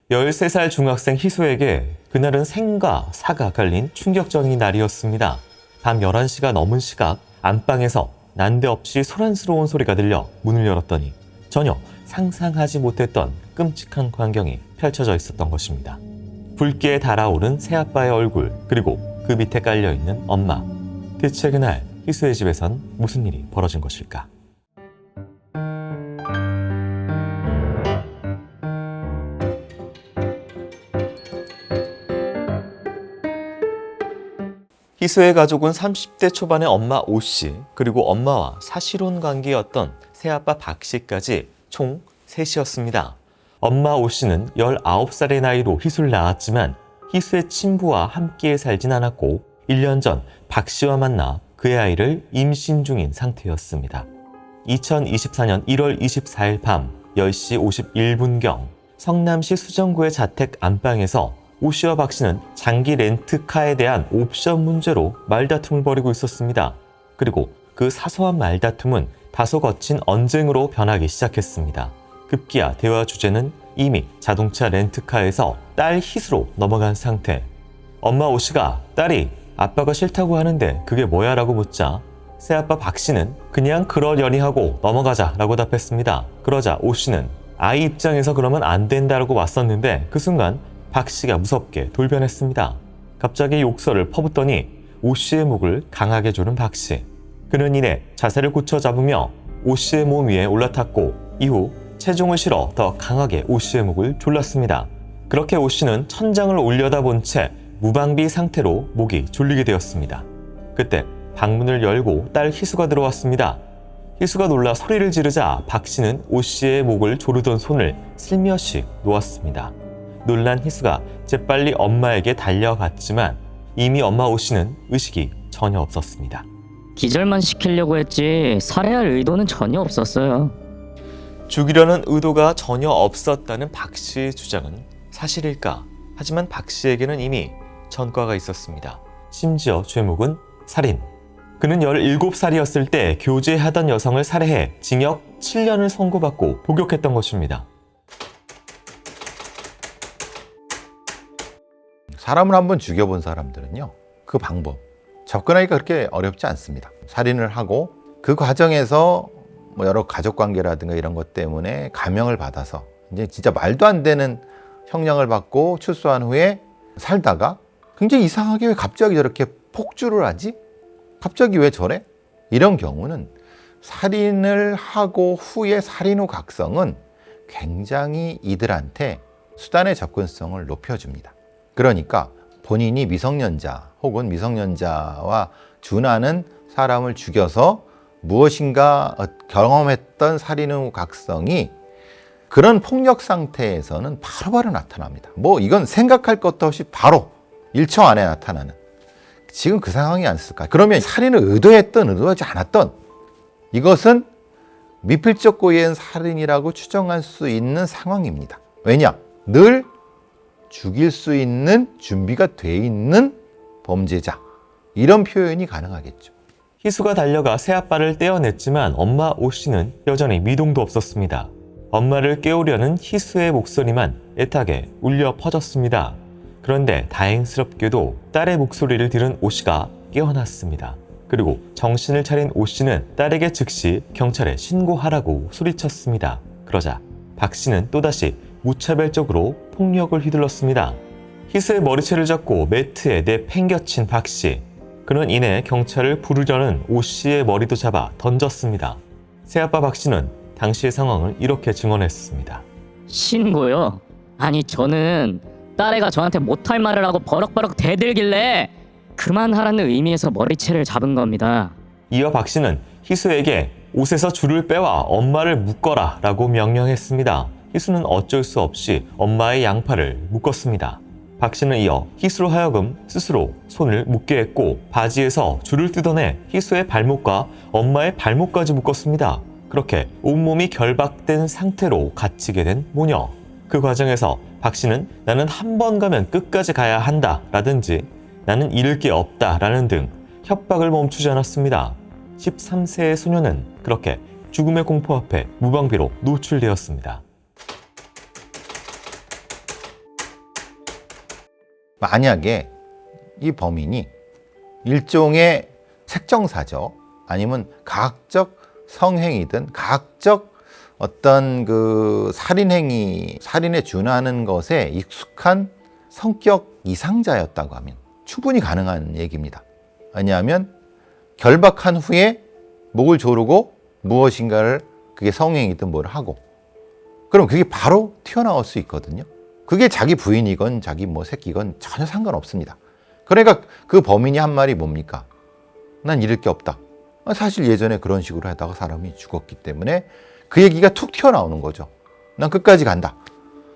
13살 중학생 희수에게 그날은 생과 사가 갈린 충격적인 날이었습니다. 밤 11시가 넘은 시각 안방에서 난데없이 소란스러운 소리가 들려 문을 열었더니 전혀 상상하지 못했던 끔찍한 광경이 펼쳐져 있었던 것입니다. 붉게 달아오른 새아빠의 얼굴, 그리고 그 밑에 깔려있는 엄마. 대체 그날 희수의 집에선 무슨 일이 벌어진 것일까? 희수의 가족은 30대 초반의 엄마 오씨, 그리고 엄마와 사실혼 관계였던 새아빠 박씨까지 총 셋이었습니다. 엄마 오씨는 19살의 나이로 희수를 낳았지만 희수의 친부와 함께 살진 않았고 1년 전 박씨와 만나 그의 아이를 임신 중인 상태였습니다. 2024년 1월 24일 밤 10시 51분경 성남시 수정구의 자택 안방에서 오씨와 박씨는 장기 렌트카에 대한 옵션 문제로 말다툼을 벌이고 있었습니다. 그리고 그 사소한 말다툼은 다소 거친 언쟁으로 변하기 시작했습니다. 급기야 대화 주제는 이미 자동차 렌트카에서 딸 희수로 넘어간 상태. 엄마 오씨가 딸이 아빠가 싫다고 하는데 그게 뭐야 라고 묻자 새아빠 박씨는 그냥 그러려니 하고 넘어가자 라고 답했습니다. 그러자 오씨는 아이 입장에서 그러면 안 된다라고 왔었는데 그 순간 박씨가 무섭게 돌변했습니다. 갑자기 욕설을 퍼붓더니 오씨의 목을 강하게 조른 박씨. 그는 이내 자세를 굳혀 잡으며 오씨의 몸 위에 올라탔고 이후 체중을 실어 더 강하게 오씨의 목을 졸랐습니다. 그렇게 오씨는 천장을 올려다본 채 무방비 상태로 목이 졸리게 되었습니다. 그때 방문을 열고 딸 희수가 들어왔습니다. 희수가 놀라 소리를 지르자 박씨는 오씨의 목을 조르던 손을 슬며시 놓았습니다. 놀란 희수가 재빨리 엄마에게 달려갔지만 이미 엄마 오씨는 의식이 전혀 없었습니다. 기절만 시키려고 했지 살해할 의도는 전혀 없었어요. 죽이려는 의도가 전혀 없었다는 박씨의 주장은 사실일까? 하지만 박씨에게는 이미 전과가 있었습니다. 심지어 죄목은 살인. 그는 17살이었을 때 교제하던 여성을 살해해 징역 7년을 선고받고 복역했던 것입니다. 사람을 한번 죽여본 사람들은요, 그 방법 접근하기가 그렇게 어렵지 않습니다. 살인을 하고 그 과정에서 뭐 여러 가족관계라든가 이런 것 때문에 감형을 받아서 이제 진짜 말도 안 되는 형량을 받고 출소한 후에 살다가 굉장히 이상하게 왜 갑자기 저렇게 폭주를 하지? 갑자기 왜 저래? 이런 경우는 살인을 하고 후에 살인 후 각성은 굉장히 이들한테 수단의 접근성을 높여줍니다. 그러니까 본인이 미성년자 혹은 미성년자와 준하는 사람을 죽여서 무엇인가 경험했던 살인 후 각성이 그런 폭력 상태에서는 바로바로 나타납니다. 뭐 이건 생각할 것도 없이 바로 1초 안에 나타나는. 지금 그 상황이 아니었을까? 그러면 살인을 의도했던 의도하지 않았던 이것은 미필적 고의의 살인이라고 추정할 수 있는 상황입니다. 왜냐? 늘 죽일 수 있는 준비가 돼 있는 범죄자, 이런 표현이 가능하겠죠. 희수가 달려가 새아빠를 떼어냈지만 엄마 오씨는 여전히 미동도 없었습니다. 엄마를 깨우려는 희수의 목소리만 애타게 울려 퍼졌습니다. 그런데 다행스럽게도 딸의 목소리를 들은 오씨가 깨어났습니다. 그리고 정신을 차린 오씨는 딸에게 즉시 경찰에 신고하라고 소리쳤습니다. 그러자 박씨는 또다시 무차별적으로 폭력을 휘둘렀습니다. 희수의 머리채를 잡고 매트에 내팽겨친 박씨. 그는 이내 경찰을 부르려는 오씨의 머리도 잡아 던졌습니다. 새아빠 박씨는 당시의 상황을 이렇게 증언했습니다. 신고요? 아니 저는 딸애가 저한테 못할 말을 하고 버럭버럭 대들길래 그만하라는 의미에서 머리채를 잡은 겁니다. 이어 박씨는 희수에게 옷에서 줄을 빼와 엄마를 묶어라 라고 명령했습니다. 희수는 어쩔 수 없이 엄마의 양팔을 묶었습니다. 박씨는 이어 희수로 하여금 스스로 손을 묶게 했고 바지에서 줄을 뜯어내 희수의 발목과 엄마의 발목까지 묶었습니다. 그렇게 온몸이 결박된 상태로 갇히게 된 모녀. 그 과정에서 박씨는 나는 한 번 가면 끝까지 가야 한다 라든지 나는 잃을 게 없다 라는 등 협박을 멈추지 않았습니다. 13세의 소녀는 그렇게 죽음의 공포 앞에 무방비로 노출되었습니다. 만약에 이 범인이 일종의 색정사죠. 아니면 가학적 성행위든 가학적 어떤 그 살인행위, 살인에 준하는 것에 익숙한 성격 이상자였다고 하면 충분히 가능한 얘기입니다. 왜냐하면 결박한 후에 목을 조르고 무엇인가를 그게 성행위든 뭘 하고 그럼 그게 바로 튀어나올 수 있거든요. 그게 자기 부인이건 자기 뭐 새끼건 전혀 상관없습니다. 그러니까 그 범인이 한 말이 뭡니까? 난 잃을 게 없다. 사실 예전에 그런 식으로 하다가 사람이 죽었기 때문에 그 얘기가 툭 튀어나오는 거죠. 난 끝까지 간다.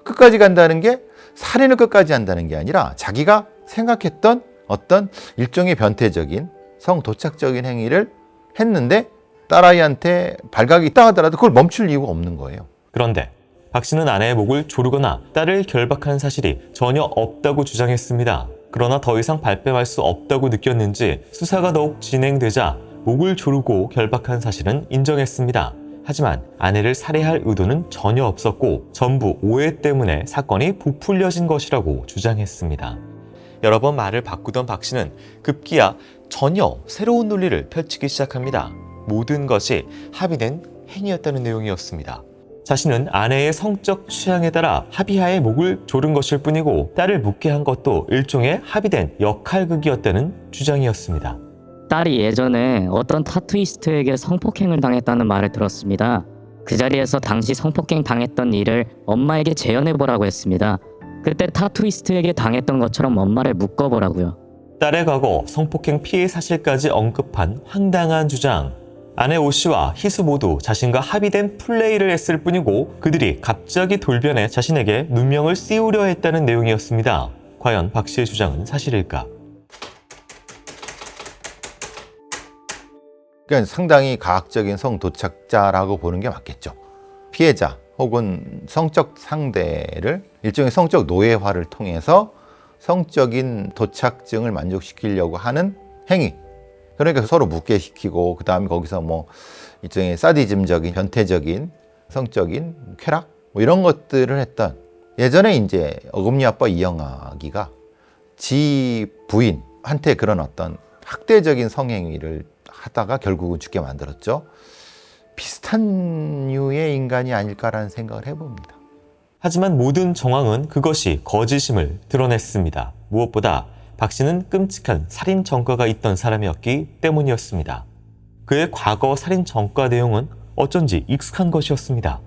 끝까지 간다는 게 살인을 끝까지 한다는 게 아니라 자기가 생각했던 어떤 일종의 변태적인 성도착적인 행위를 했는데 딸아이한테 발각이 있다 하더라도 그걸 멈출 이유가 없는 거예요. 그런데 박 씨는 아내의 목을 조르거나 딸을 결박한 사실이 전혀 없다고 주장했습니다. 그러나 더 이상 발뺌할 수 없다고 느꼈는지 수사가 더욱 진행되자 목을 조르고 결박한 사실은 인정했습니다. 하지만 아내를 살해할 의도는 전혀 없었고 전부 오해 때문에 사건이 부풀려진 것이라고 주장했습니다. 여러 번 말을 바꾸던 박 씨는 급기야 전혀 새로운 논리를 펼치기 시작합니다. 모든 것이 합의된 행위였다는 내용이었습니다. 자신은 아내의 성적 취향에 따라 합의하에 목을 조른 것일 뿐이고 딸을 묻게 한 것도 일종의 합의된 역할극이었다는 주장이었습니다. 딸이 예전에 어떤 타투이스트에게 성폭행을 당했다는 말을 들었습니다. 그 자리에서 당시 성폭행 당했던 일을 엄마에게 재현해보라고 했습니다. 그때 타투이스트에게 당했던 것처럼 엄마를 묶어보라고요. 딸의 과거 성폭행 피해 사실까지 언급한 황당한 주장. 아내 오 씨와 희수 모두 자신과 합의된 플레이를 했을 뿐이고 그들이 갑자기 돌변해 자신에게 누명을 씌우려 했다는 내용이었습니다. 과연 박 씨의 주장은 사실일까? 그러니까 상당히 가학적인 성도착자라고 보는 게 맞겠죠. 피해자 혹은 성적 상대를 일종의 성적 노예화를 통해서 성적인 도착증을 만족시키려고 하는 행위. 그러니까 서로 묻게 시키고 그 다음에 거기서 뭐 일종의 사디즘적인 변태적인 성적인 쾌락 뭐 이런 것들을 했던 예전에 이제 어금니 아빠 이영아기가 지 부인한테 그런 어떤 학대적인 성행위를 하다가 결국은 죽게 만들었죠. 비슷한 류의 인간이 아닐까라는 생각을 해봅니다. 하지만 모든 정황은 그것이 거짓임을 드러냈습니다. 무엇보다 박 씨는 끔찍한 살인 전과가 있던 사람이었기 때문이었습니다. 그의 과거 살인 전과 내용은 어쩐지 익숙한 것이었습니다.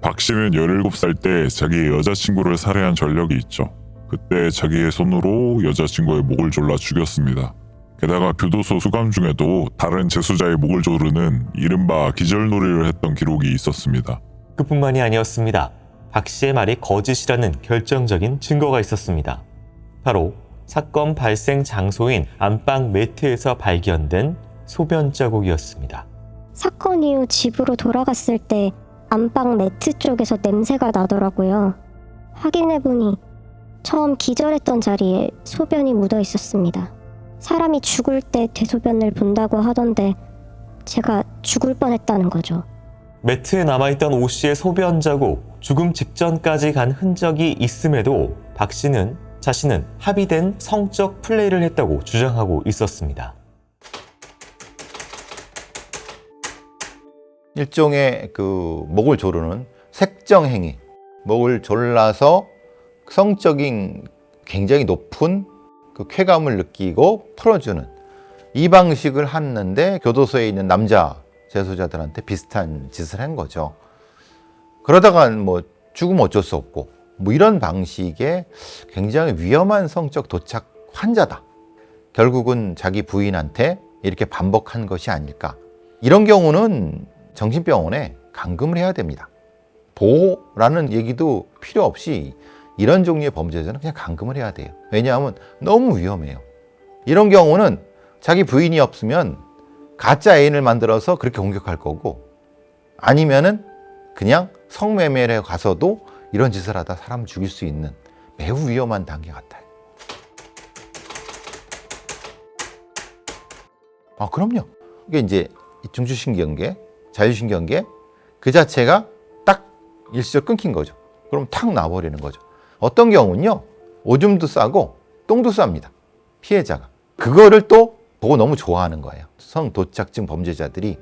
박 씨는 17살 때 자기의 여자친구를 살해한 전력이 있죠. 그때 자기의 손으로 여자친구의 목을 졸라 죽였습니다. 게다가 교도소 수감 중에도 다른 재수자의 목을 조르는 이른바 기절놀이를 했던 기록이 있었습니다. 그뿐만이 아니었습니다. 박 씨의 말이 거짓이라는 결정적인 증거가 있었습니다. 바로 사건 발생 장소인 안방 매트에서 발견된 소변 자국이었습니다. 사건 이후 집으로 돌아갔을 때 안방 매트 쪽에서 냄새가 나더라고요. 확인해보니 처음 기절했던 자리에 소변이 묻어 있었습니다. 사람이 죽을 때 대소변을 본다고 하던데 제가 죽을 뻔했다는 거죠. 매트에 남아있던 오 씨의 소변 자국, 죽음 직전까지 간 흔적이 있음에도 박 씨는 자신은 합의된 성적 플레이를 했다고 주장하고 있었습니다. 일종의 그 목을 조르는 색정 행위, 목을 졸라서 성적인 굉장히 높은 그 쾌감을 느끼고 풀어주는 이 방식을 했는데 교도소에 있는 남자 재소자들한테 비슷한 짓을 한 거죠. 그러다가 뭐 죽으면 어쩔 수 없고 뭐 이런 방식의 굉장히 위험한 성적 도착 환자다. 결국은 자기 부인한테 이렇게 반복한 것이 아닐까. 이런 경우는 정신병원에 감금을 해야 됩니다. 보호라는 얘기도 필요 없이 이런 종류의 범죄자는 그냥 감금을 해야 돼요. 왜냐하면 너무 위험해요. 이런 경우는 자기 부인이 없으면 가짜 애인을 만들어서 그렇게 공격할 거고 아니면은 그냥 성매매에 가서도 이런 짓을 하다 사람 죽일 수 있는 매우 위험한 단계 같아요. 아, 그럼요. 이게 이제 중추신경계, 자율신경계 그 자체가 딱 일시적으로 끊긴 거죠. 그럼 탁 나버리는 거죠. 어떤 경우는요, 오줌도 싸고 똥도 쌉니다. 피해자가. 그거를 또 보고 너무 좋아하는 거예요. 성도착증 범죄자들이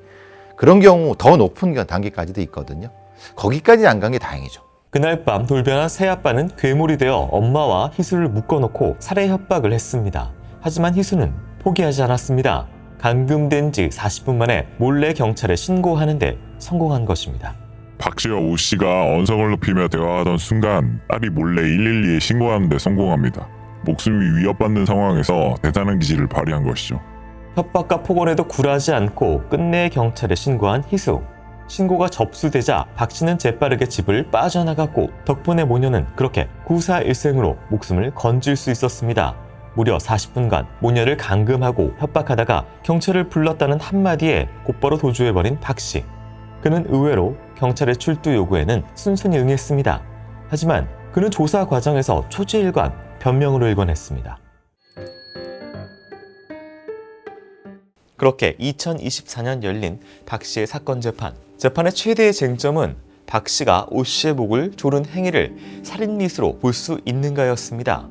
그런 경우 더 높은 단계까지도 있거든요. 거기까지 안 간 게 다행이죠. 그날 밤 돌변한 새아빠는 괴물이 되어 엄마와 희수를 묶어놓고 살해 협박을 했습니다. 하지만 희수는 포기하지 않았습니다. 감금된 지 40분 만에 몰래 경찰에 신고하는데 성공한 것입니다. 박 씨와 오 씨가 언성을 높이며 대화하던 순간 딸이 몰래 112에 신고하는 데 성공합니다. 목숨이 위협받는 상황에서 대단한 기질을 발휘한 것이죠. 협박과 폭언에도 굴하지 않고 끝내 경찰에 신고한 희수. 신고가 접수되자 박 씨는 재빠르게 집을 빠져나갔고 덕분에 모녀는 그렇게 구사일생으로 목숨을 건질 수 있었습니다. 무려 40분간 모녀를 감금하고 협박하다가 경찰을 불렀다는 한마디에 곧바로 도주해버린 박 씨. 그는 의외로 경찰의 출두 요구에는 순순히 응했습니다. 하지만 그는 조사 과정에서 초지일관, 변명으로 일관했습니다. 그렇게 2024년 열린 박 씨의 사건 재판. 재판의 최대의 쟁점은 박 씨가 오 씨의 목을 조른 행위를 살인미수로 볼 수 있는가였습니다.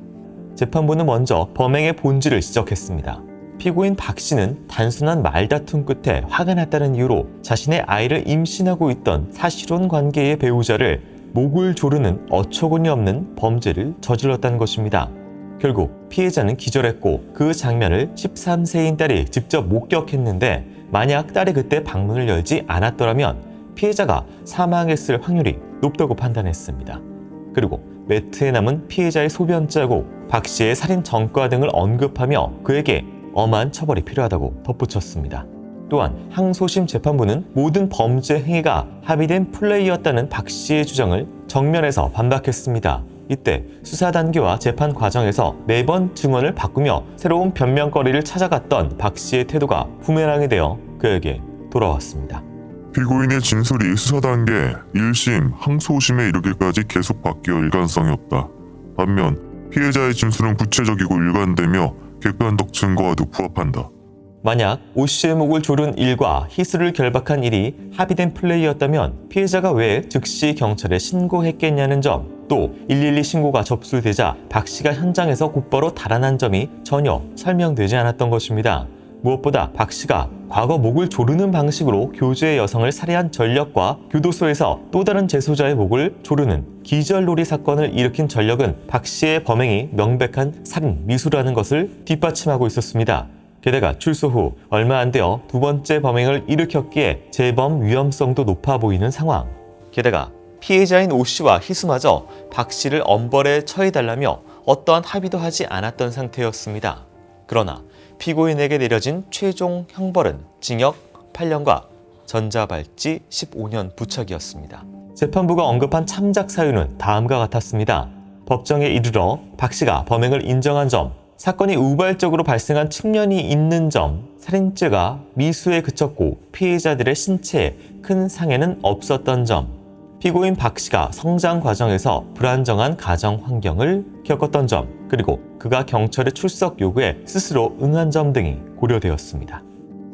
재판부는 먼저 범행의 본질을 지적했습니다. 피고인 박 씨는 단순한 말다툼 끝에 화가 났다는 이유로 자신의 아이를 임신하고 있던 사실혼 관계의 배우자를 목을 조르는 어처구니 없는 범죄를 저질렀다는 것입니다. 결국 피해자는 기절했고 그 장면을 13세인 딸이 직접 목격했는데 만약 딸이 그때 방문을 열지 않았더라면 피해자가 사망했을 확률이 높다고 판단했습니다. 그리고 매트에 남은 피해자의 소변 자국, 박 씨의 살인 전과 등을 언급하며 그에게 엄한 처벌이 필요하다고 덧붙였습니다. 또한 항소심 재판부는 모든 범죄 행위가 합의된 플레이였다는 박 씨의 주장을 정면에서 반박했습니다. 이때 수사 단계와 재판 과정에서 매번 증언을 바꾸며 새로운 변명거리를 찾아갔던 박 씨의 태도가 부메랑이 되어 그에게 돌아왔습니다. 피고인의 진술이 수사 단계 1심, 항소심에 이르기까지 계속 바뀌어 일관성이 없다. 반면 피해자의 진술은 구체적이고 일관되며 객관적 증거와도 부합한다. 만약 오 씨의 목을 조른 일과 희수를 결박한 일이 합의된 플레이였다면 피해자가 왜 즉시 경찰에 신고했겠냐는 점, 또 112 신고가 접수되자 박 씨가 현장에서 곧바로 달아난 점이 전혀 설명되지 않았던 것입니다. 무엇보다 박 씨가 과거 목을 조르는 방식으로 교주의 여성을 살해한 전력과 교도소에서 또 다른 재소자의 목을 조르는 기절놀이 사건을 일으킨 전력은 박 씨의 범행이 명백한 살인 미수라는 것을 뒷받침하고 있었습니다. 게다가 출소 후 얼마 안 되어 두 번째 범행을 일으켰기에 재범 위험성도 높아 보이는 상황. 게다가 피해자인 오 씨와 희수마저 박 씨를 엄벌에 처해달라며 어떠한 합의도 하지 않았던 상태였습니다. 그러나 피고인에게 내려진 최종 형벌은 징역 8년과 전자발찌 15년 부착이었습니다. 재판부가 언급한 참작 사유는 다음과 같았습니다. 법정에 이르러 박 씨가 범행을 인정한 점, 사건이 우발적으로 발생한 측면이 있는 점, 살인죄가 미수에 그쳤고 피해자들의 신체에 큰 상해는 없었던 점, 피고인 박 씨가 성장 과정에서 불안정한 가정 환경을 겪었던 점, 그리고 그가 경찰의 출석 요구에 스스로 응한 점 등이 고려되었습니다.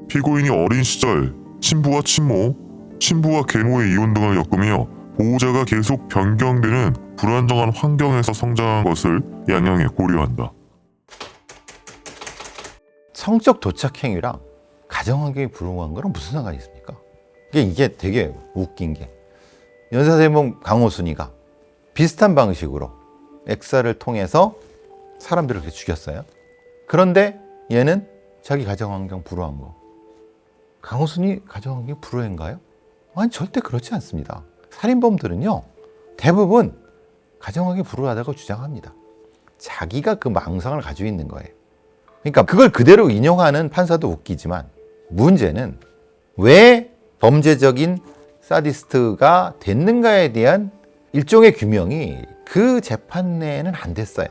피고인이 어린 시절 친부와 친모, 친부와 계모의 이혼 등을 겪으며 보호자가 계속 변경되는 불안정한 환경에서 성장한 것을 양형에 고려한다. 성적 도착 행위랑 가정환경이 불응한 거랑 무슨 상관이 있습니까? 이게 되게 웃긴 게 연사대범 강호순이가 비슷한 방식으로 액사를 통해서 사람들을 그렇게 죽였어요. 그런데 얘는 자기 가정환경 불우한 거. 강호순이 가정환경이 불우한가요? 아니 절대 그렇지 않습니다. 살인범들은요 대부분 가정환경이 불우하다고 주장합니다. 자기가 그 망상을 가지고 있는 거예요. 그러니까 그걸 그대로 인용하는 판사도 웃기지만 문제는 왜 범죄적인 사디스트가 됐는가에 대한 일종의 규명이 그 재판 내에는 안 됐어요.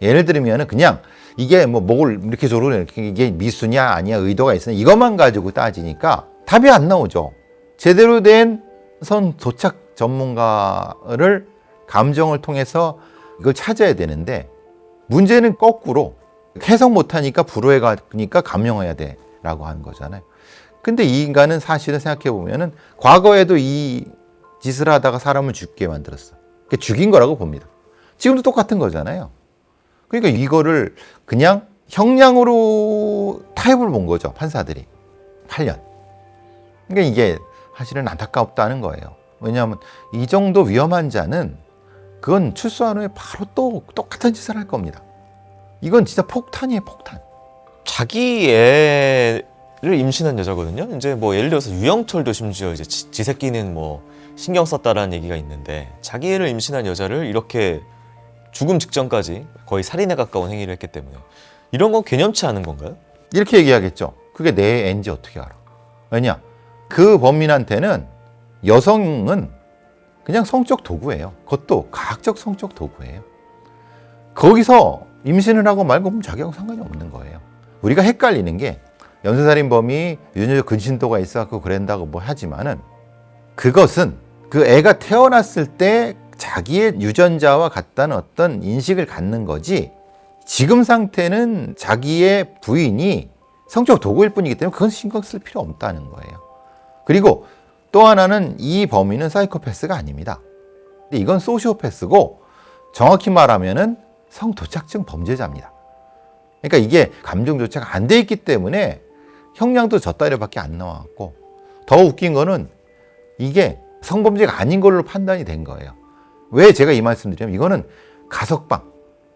예를 들면 그냥 이게 뭐 목을 이렇게 조르는 이게 미수냐 아니야 의도가 있으냐 이것만 가지고 따지니까 답이 안 나오죠. 제대로 된 선 도착 전문가를 감정을 통해서 이걸 찾아야 되는데 문제는 거꾸로 해석 못하니까 불호해 가니까 감형해야 돼 라고 하는 거잖아요. 근데 이 인간은 사실은 생각해 보면은 과거에도 이 짓을 하다가 사람을 죽게 만들었어. 그러니까 죽인 거라고 봅니다. 지금도 똑같은 거잖아요. 그러니까 이거를 그냥 형량으로 타협을 본 거죠, 판사들이. 8년. 그러니까 이게 사실은 안타깝다는 거예요. 왜냐하면 이 정도 위험한 자는 그건 출소한 후에 바로 또 똑같은 짓을 할 겁니다. 이건 진짜 폭탄이에요, 폭탄. 자기 애를 임신한 여자거든요. 이제 뭐 예를 들어서 유영철도 심지어 이제 지 새끼는 뭐 신경 썼다라는 얘기가 있는데 자기 애를 임신한 여자를 이렇게 죽음 직전까지 거의 살인에 가까운 행위를 했기 때문에 이런 건 개념치 않은 건가요? 이렇게 얘기하겠죠. 그게 내 애인지 어떻게 알아? 왜냐? 그 범인한테는 여성은 그냥 성적 도구예요. 그것도 과학적 성적 도구예요. 거기서 임신을 하고 말고 보면 자기하고 상관이 없는 거예요. 우리가 헷갈리는 게 연쇄살인범이 유전적 근신도가 있어갖고 그런다고 뭐 하지만은 그것은 그 애가 태어났을 때 자기의 유전자와 같다는 어떤 인식을 갖는 거지 지금 상태는 자기의 부인이 성적 도구일 뿐이기 때문에 그건 신경 쓸 필요 없다는 거예요. 그리고 또 하나는 이 범인은 사이코패스가 아닙니다. 근데 이건 소시오패스고 정확히 말하면은 성도착증 범죄자입니다. 그러니까 이게 감정 조차가 안 돼 있기 때문에 형량도 저 따위로밖에 안 나왔고 더 웃긴 거는 이게 성범죄가 아닌 걸로 판단이 된 거예요. 왜 제가 이 말씀 드리냐면 이거는 가석방.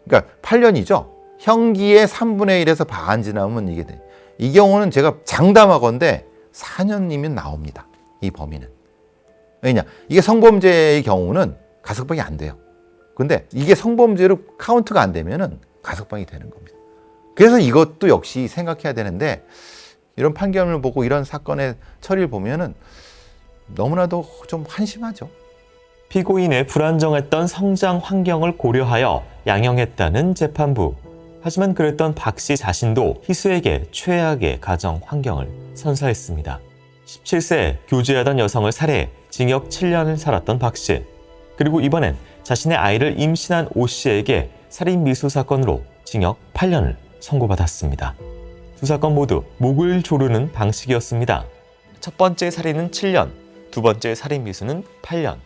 그러니까 8년이죠. 형기의 3분의 1에서 반지 나오면 이게 돼. 이 경우는 제가 장담하건대 4년이면 나옵니다. 이 범인은. 왜냐? 이게 성범죄의 경우는 가석방이 안 돼요. 근데 이게 성범죄로 카운트가 안 되면은 가석방이 되는 겁니다. 그래서 이것도 역시 생각해야 되는데 이런 판결을 보고 이런 사건의 처리를 보면은 너무나도 좀 한심하죠. 피고인의 불안정했던 성장 환경을 고려하여 양형했다는 재판부. 하지만 그랬던 박 씨 자신도 희수에게 최악의 가정 환경을 선사했습니다. 17세 교제하던 여성을 살해 징역 7년을 살았던 박 씨. 그리고 이번엔 자신의 아이를 임신한 오 씨에게 살인 미수 사건으로 징역 8년을 선고받았습니다. 두 사건 모두 목을 조르는 방식이었습니다. 첫 번째 살인은 7년, 두 번째 살인 미수는 8년.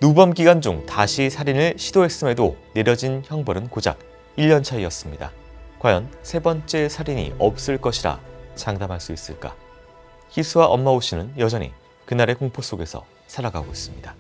누범 기간 중 다시 살인을 시도했음에도 내려진 형벌은 고작 1년 차이였습니다. 과연 세 번째 살인이 없을 것이라 장담할 수 있을까? 희수와 엄마 오 씨는 여전히 그날의 공포 속에서 살아가고 있습니다.